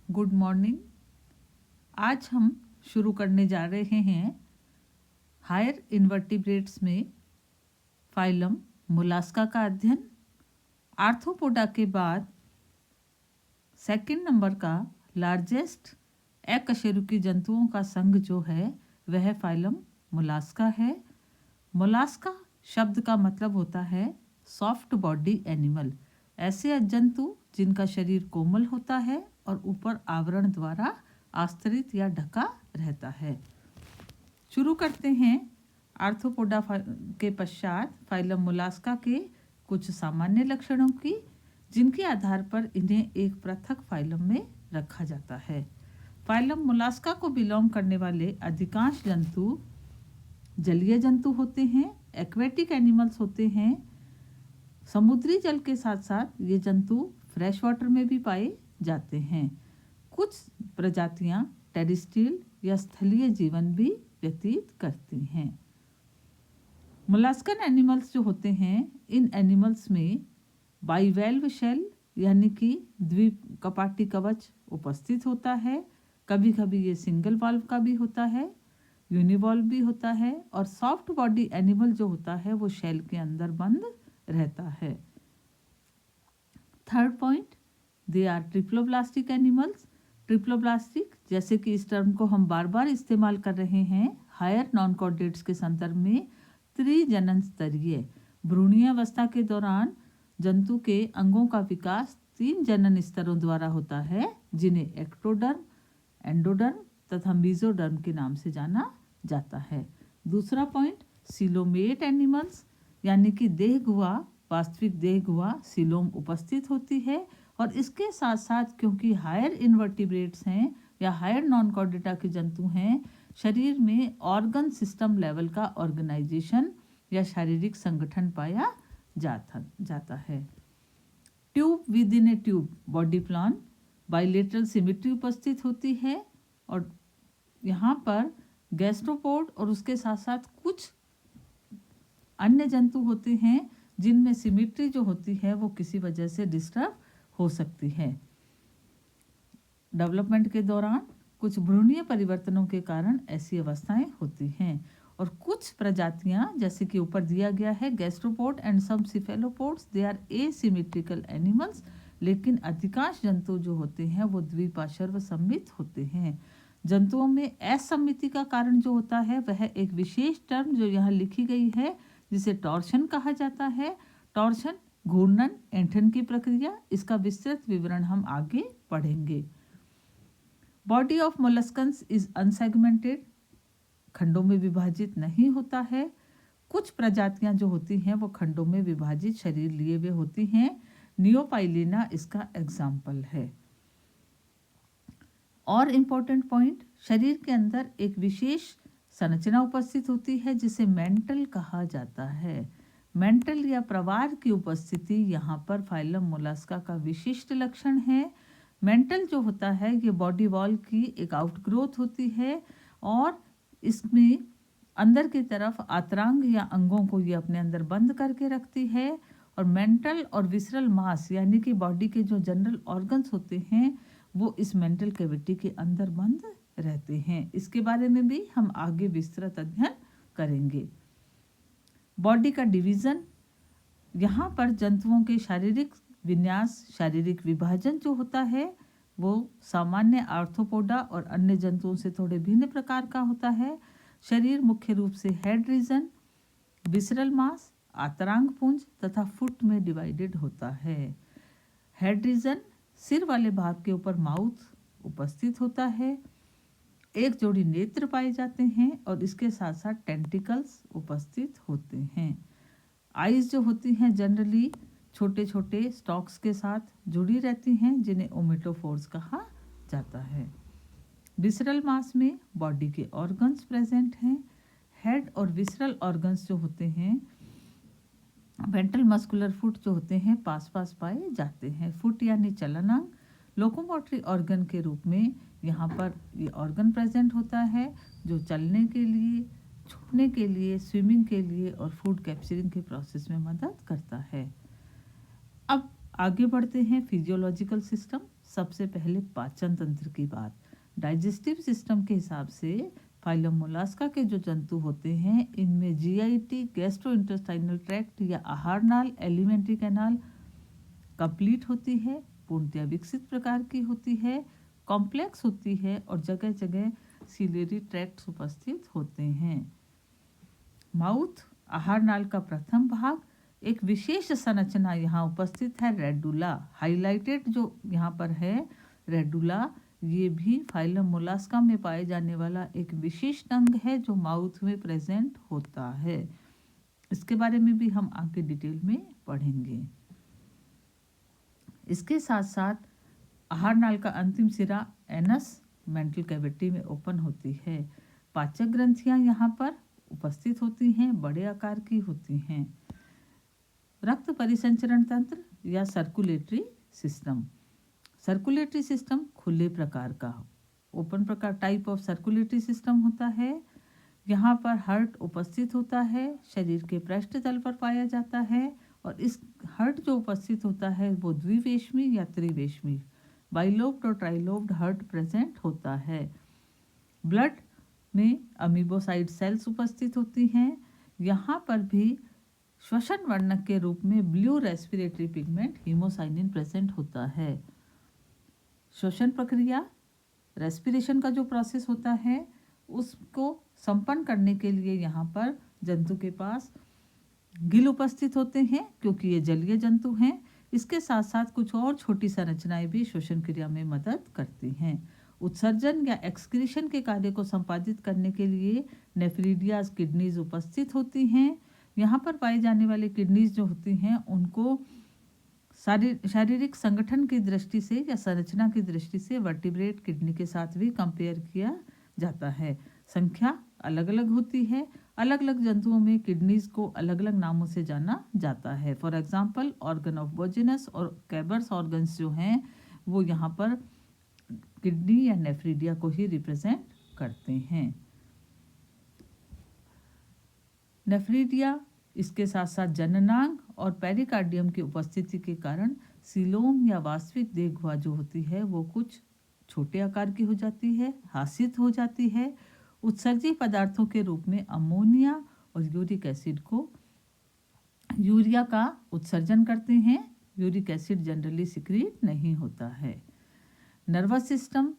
Good morning. आज हम शुरू करने जा रहे हैं हायर इन्वर्टिब्रेट्स में फाइलम मोलास्का का अध्ययन। आर्थ्रोपोडा के बाद सेकंड नंबर का लार्जेस्ट अकशेरुकी जंतुओं का संघ जो है वह फाइलम मोलास्का है। मोलास्का शब्द का मतलब होता है सॉफ्ट बॉडी एनिमल, ऐसे जंतु जिनका शरीर कोमल होता है और ऊपर आवरण द्वारा आस्तरित या ढका रहता है। शुरू करते हैं आर्थ्रोपोडा के पश्चात फाइलम मोलास्का के कुछ सामान्य लक्षणों की, जिनके आधार पर इन्हें एक पृथक फाइलम में रखा जाता है। फाइलम मोलास्का को बिलोंग करने वाले अधिकांश जंतु जलीय जंतु होते हैं, एक्वेटिक एनिमल्स होते हैं। समुद्री जल के साथ साथ ये जंतु फ्रेश वाटर में भी पाए जाते हैं। कुछ प्रजातियां टेरेस्ट्रियल या स्थलीय जीवन भी व्यतीत करती हैं। मोलास्कन एनिमल्स जो होते हैं, इन एनिमल्स में बाइवेल्व शेल यानी कि द्विकपाटी कवच उपस्थित होता है। कभी कभी ये सिंगल वाल्व का भी होता है, यूनिवॉल्व भी होता है। और सॉफ्ट बॉडी एनिमल जो होता है वो शेल के अंदर बंद रहता है। Third point, they are triploblastic animals. Triploblastic जैसे कि इस टर्म को हम बार बार इस्तेमाल कर रहे हैं हायर नॉन कॉर्डेट्स के संदर्भ में, त्रिजनन स्तरीय भ्रूणीय अवस्था के दौरान जंतु के अंगों का विकास 3 जनन स्तरों द्वारा होता है, जिन्हें एक्टोडर्म, एंडोडर्म तथा मीजोडर्म के नाम से जाना जाता है। दूसरा पॉइंट, सिलोमेट एनिमल्स यानी कि देहगुहा, वास्तविक देहगुहा सिलोम उपस्थित होती है। और इसके साथ साथ क्योंकि हायर इन्वर्टिब्रेट्स हैं या हायर नॉन कॉर्डेटा के जंतु हैं, शरीर में ऑर्गन सिस्टम लेवल का ऑर्गेनाइजेशन या शारीरिक संगठन पाया जाता है। Tube with in A tube body plan, bilateral symmetry उपस्थित होती है। और यहाँ पर गैस्ट्रोपोड और उसके साथ साथ कुछ अन्य जंतु होते हैं जिनमें सिमेट्री जो होती है वो किसी वजह से डिस्टर्ब हो सकती है। डेवलपमेंट के दौरान कुछ भ्रूणीय परिवर्तनों के कारण ऐसी अवस्थाएं होती हैं। और कुछ प्रजातियां जैसे कि ऊपर दिया गया है, gastropod and some cephalopods, they are asymmetrical animals. लेकिन अधिकांश जंतु जो होते हैं वो द्विपार्श्व सममित होते हैं। जंतुओं में असममिति का कारण जो होता है वह एक विशेष टर्म जो यहाँ लिखी गई है जिसे टॉर्शन कहा जाता है। टॉर्शन घूर्णन, ऐंठन की प्रक्रिया, इसका विस्तृत विवरण हम आगे पढ़ेंगे। बॉडी ऑफ मोलस्कन्स इज अनसेगमेंटेड, खंडों में विभाजित नहीं होता है। कुछ प्रजातियां जो होती हैं वो खंडों में विभाजित शरीर लिए हुए होती हैं। नियोपाइलिना इसका एग्जाम्पल है। और इम्पोर्टेंट पॉइंट, शरीर के अंदर एक विशेष संरचना उपस्थित होती है जिसे मेंटल कहा जाता है। मेंटल या प्रवार की उपस्थिति यहाँ पर फाइलम मोलास्का का विशिष्ट लक्षण है। मेंटल जो होता है ये बॉडी वॉल की एक आउटग्रोथ होती है और इसमें अंदर की तरफ आंतरांग या अंगों को ये अपने अंदर बंद करके रखती है। और मेंटल और विसरल मास यानी कि बॉडी के जो जनरल ऑर्गन्स होते हैं वो इस मेंटल कैविटी के अंदर बंद रहते हैं। इसके बारे में भी हम आगे विस्तृत अध्ययन करेंगे। बॉडी का डिवीज़न, यहाँ पर जंतुओं के शारीरिक विन्यास, शारीरिक विभाजन जो होता है वो सामान्य आर्थ्रोपोडा और अन्य जंतुओं से थोड़े भिन्न प्रकार का होता है। शरीर मुख्य रूप से हेड रीजन, विसरल मास, आंतरांग पुंज तथा फुट में डिवाइडेड होता है। हेड रीजन सिर वाले भाग के ऊपर माउथ उपस्थित होता है। एक जोड़ी नेत्र पाए जाते हैं और इसके साथ साथ टेंटिकल्स उपस्थित होते हैं। आईज जो होती हैं जनरली छोटे छोटे स्टॉक्स के साथ जुड़ी रहती हैं जिन्हें ओमेटोफोर्स कहा जाता है। विसरल मास में बॉडी के ऑर्गन्स प्रेजेंट हैं। हेड और विसरल ऑर्गन्स जो होते हैं, वेंट्रल मस्कुलर फुट जो होते हैं पास पास पाए जाते हैं। फुट यानी चलनांग, लोकोमोटरी ऑर्गन के रूप में यहाँ पर ये ऑर्गन प्रेजेंट होता है जो चलने के लिए, छूटने के लिए, स्विमिंग के लिए और फूड कैप्चरिंग के प्रोसेस में मदद करता है। अब आगे बढ़ते हैं फिजियोलॉजिकल सिस्टम। सबसे पहले पाचन तंत्र की बात। डाइजेस्टिव सिस्टम के हिसाब से फाइलम मोलास्का के जो जंतु होते हैं इनमें जीआईटी, गैस्ट्रोइंटेस्टाइनल ट्रैक्ट या आहार नाल, एलिमेंट्री कैनाल कंप्लीट होती है, पूर्णतया विकसित प्रकार की होती है, कॉम्प्लेक्स होती है और जगह जगह सिलेरी ट्रैक्ट उपस्थित होते हैं। माउथ, आहार नाल का प्रथम भाग, एक विशेष संरचना यहाँ उपस्थित है रेडुला, हाईलाइटेड जो यहाँ पर है रेडुला, ये भी फाइलम मोलास्का में पाए जाने वाला एक विशिष्ट अंग है जो माउथ में प्रेजेंट होता है। इसके बारे में भी हम आगे डिटेल में पढ़ेंगे। इसके साथ साथ आहार नाल का अंतिम सिरा एनस मेंटल कैविटी में ओपन होती है। पाचक ग्रंथियां यहाँ पर उपस्थित होती हैं, बड़े आकार की होती हैं। रक्त परिसंचरण तंत्र या सर्कुलेटरी सिस्टम। सर्कुलेटरी सिस्टम खुले प्रकार का, ओपन प्रकार टाइप ऑफ सर्कुलेटरी सिस्टम होता है। यहाँ पर हार्ट उपस्थित होता है, शरीर के पृष्ठ तल पर पाया जाता है और इस हार्ट जो उपस्थित होता है वो द्विवेशमी या त्रिवेशमी, बाइलोब्ड और ट्राइलोब्ड हार्ट प्रेजेंट होता है। ब्लड में अमीबोसाइड सेल्स उपस्थित होती हैं। यहाँ पर भी श्वसन वर्णक के रूप में blue respiratory pigment haemocyanin present होता है। श्वसन प्रक्रिया, रेस्पिरेशन का जो प्रोसेस होता है उसको संपन्न करने के लिए यहाँ पर जंतु के पास गिल उपस्थित होते हैं क्योंकि ये जलीय जंतु हैं। इसके साथ साथ कुछ और छोटी संरचनाएं भी श्वसन क्रिया में मदद करती हैं। उत्सर्जन या एक्सक्रीशन के कार्य को संपादित करने के लिए नेफ्रिडियाज किडनीज उपस्थित होती हैं। यहाँ पर पाए जाने वाले किडनीज जो होती हैं उनको शारीरिक संगठन की दृष्टि से या संरचना की दृष्टि से वर्टिब्रेट किडनी के साथ भी कंपेयर किया जाता है। संख्या अलग अलग होती है। अलग अलग जंतुओं में किडनीज को अलग अलग नामों से जाना जाता है। फॉर एग्जांपल ऑर्गन ऑफ बोजिनस और कैबर्स ऑर्गन्स जो हैं वो यहाँ पर किडनी या नेफ्रिडिया को ही रिप्रेजेंट करते हैं। नेफ्रिडिया, इसके साथ साथ जननांग और पेरिकार्डियम की उपस्थिति के कारण सीलोम या वास्तविक देखभाल जो होती है वो कुछ छोटे आकार की हो जाती है, हासित हो जाती है। उत्सर्जी पदार्थों के रूप में अमोनिया और यूरिक एसिड को यूरिया का उत्सर्जन करते हैं। यूरिक एसिड जनरली सिक्रीट नहीं होता है। नर्वस सिस्टम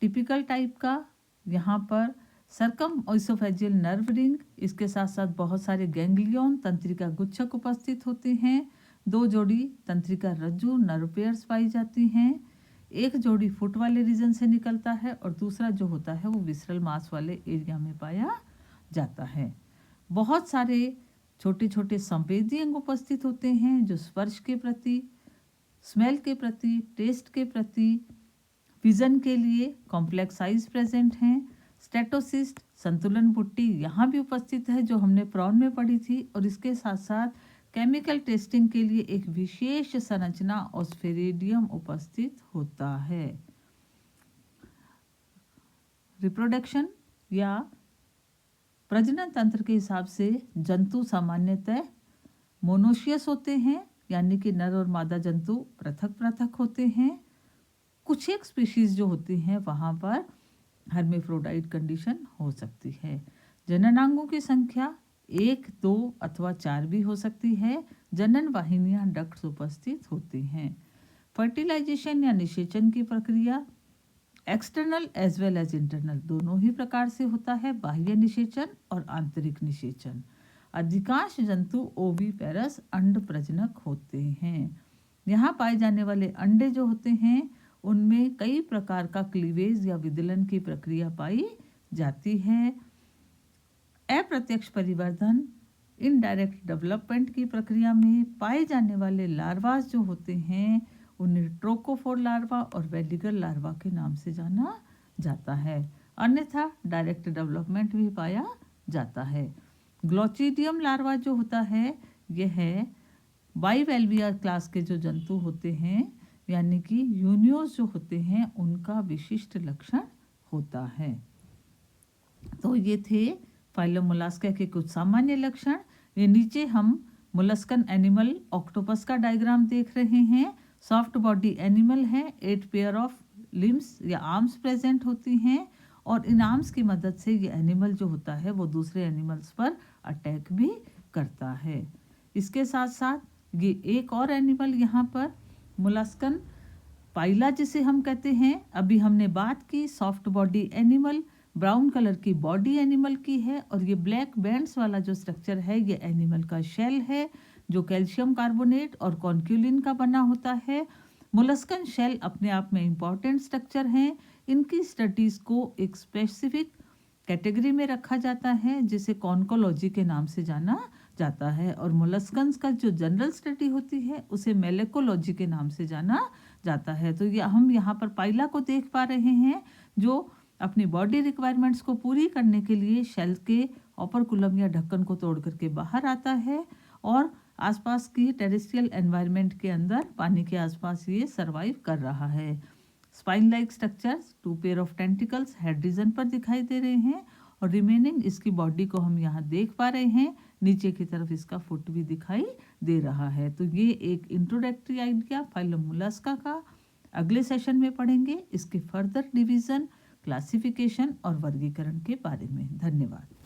टिपिकल टाइप का, यहाँ पर सर्कम ओइसोफेजियल नर्व रिंग, इसके साथ साथ बहुत सारे गैंग्लियन तंत्रिका गुच्छक उपस्थित होते हैं। 2 जोड़ी तंत्रिका रज्जु नर्व पेयर्स पाई जाती हैं। एक जोड़ी फुट वाले रीजन से निकलता है और दूसरा जो होता है वो विसरल मांस वाले एरिया में पाया जाता है। बहुत सारे छोटे छोटे संवेदी अंग उपस्थित होते हैं जो स्पर्श के प्रति, स्मेल के प्रति, टेस्ट के प्रति, विजन के लिए कॉम्प्लेक्स साइज प्रेजेंट हैं। स्टेटोसिस्ट संतुलन बुट्टी यहाँ भी उपस्थित है जो हमने प्रॉन में पढ़ी थी और इसके साथ साथ केमिकल टेस्टिंग के लिए एक विशेष संरचना ऑस्फेरिडियम उपस्थित होता है। रिप्रोडक्शन या प्रजनन तंत्र के हिसाब से जंतु सामान्यतः मोनोशियस होते हैं, यानी कि नर और मादा जंतु पृथक पृथक होते हैं। कुछ एक स्पीशीज जो होती हैं वहाँ पर हर्मेफ्रोडाइट कंडीशन हो सकती है। जननांगों की संख्या 1, 2 अथवा 4 भी हो सकती है। जनन वाहिनियां डक्ट्स उपस्थित होती हैं। फर्टिलाइजेशन या निषेचन की प्रक्रिया external as well as internal दोनों ही प्रकार से होता है, बाह्य निषेचन और आंतरिक निषेचन। अधिकांश जंतु ओविपेरस अंड प्रजनक होते हैं। यहाँ पाए जाने वाले अंडे जो होते हैं उनमें कई प्रकार का क्लीवेज या विदलन की प्रक्रिया पाई जाती है। अप्रत्यक्ष परिवर्धन इनडायरेक्ट डेवलपमेंट की प्रक्रिया में पाए जाने वाले लार्वास जो होते हैं उन्हें ट्रोकोफोर लार्वा और वेलिगर लार्वा के नाम से जाना जाता है। अन्यथा डायरेक्ट डेवलपमेंट भी पाया जाता है। ग्लोचिडियम लार्वा जो होता है यह है बाइवेल्विया क्लास के जो जंतु होते हैं, यानी कि यूनियोस जो होते हैं उनका विशिष्ट लक्षण होता है। तो ये थे फाइलम मोलास्का के कुछ सामान्य लक्षण। ये नीचे हम मोलस्कन एनिमल ऑक्टोपस का डायग्राम देख रहे हैं। सॉफ्ट बॉडी एनिमल है, 8 पेयर ऑफ लिम्स या आर्म्स प्रेजेंट होती हैं और इन आर्म्स की मदद से ये एनिमल जो होता है वो दूसरे एनिमल्स पर अटैक भी करता है। इसके साथ साथ ये एक और एनिमल यहाँ पर मोलस्कन पाइला जिसे हम कहते हैं। अभी हमने बात की soft body animal, brown colour की बॉडी एनिमल की है और ये ब्लैक बैंड्स वाला जो स्ट्रक्चर है ये एनिमल का शेल है जो कैल्शियम कार्बोनेट और कॉन्क्यूलिन का बना होता है। मोलस्कन शेल अपने आप में इम्पॉर्टेंट स्ट्रक्चर हैं। इनकी स्टडीज़ को एक स्पेसिफिक कैटेगरी में रखा जाता है जिसे कॉन्कोलॉजी के नाम से जाना जाता है और मोलस्कन्स का जो जनरल स्टडी होती है उसे मेलेकोलॉजी के नाम से जाना जाता है। तो ये हम यहाँ पर पाइला को देख पा रहे हैं जो अपनी बॉडी रिक्वायरमेंट्स को पूरी करने के लिए शेल के ओपरकुलम या ढक्कन को तोड़ करके बाहर आता है और आसपास की टेरेस्ट्रियल एनवायरनमेंट के अंदर पानी के आसपास ये सरवाइव कर रहा है। Spine like structures, 2 pair of tentacles head region पर दिखाई दे रहे हैं और रिमेनिंग इसकी बॉडी को हम यहाँ देख पा रहे हैं। नीचे की तरफ इसका फुट भी दिखाई दे रहा है। तो ये एक इंट्रोडक्टरी आइडिया फाइलम मोलस्का का। अगले सेशन में पढ़ेंगे इसके फर्दर डिवीजन, क्लासिफिकेशन और वर्गीकरण के बारे में। धन्यवाद।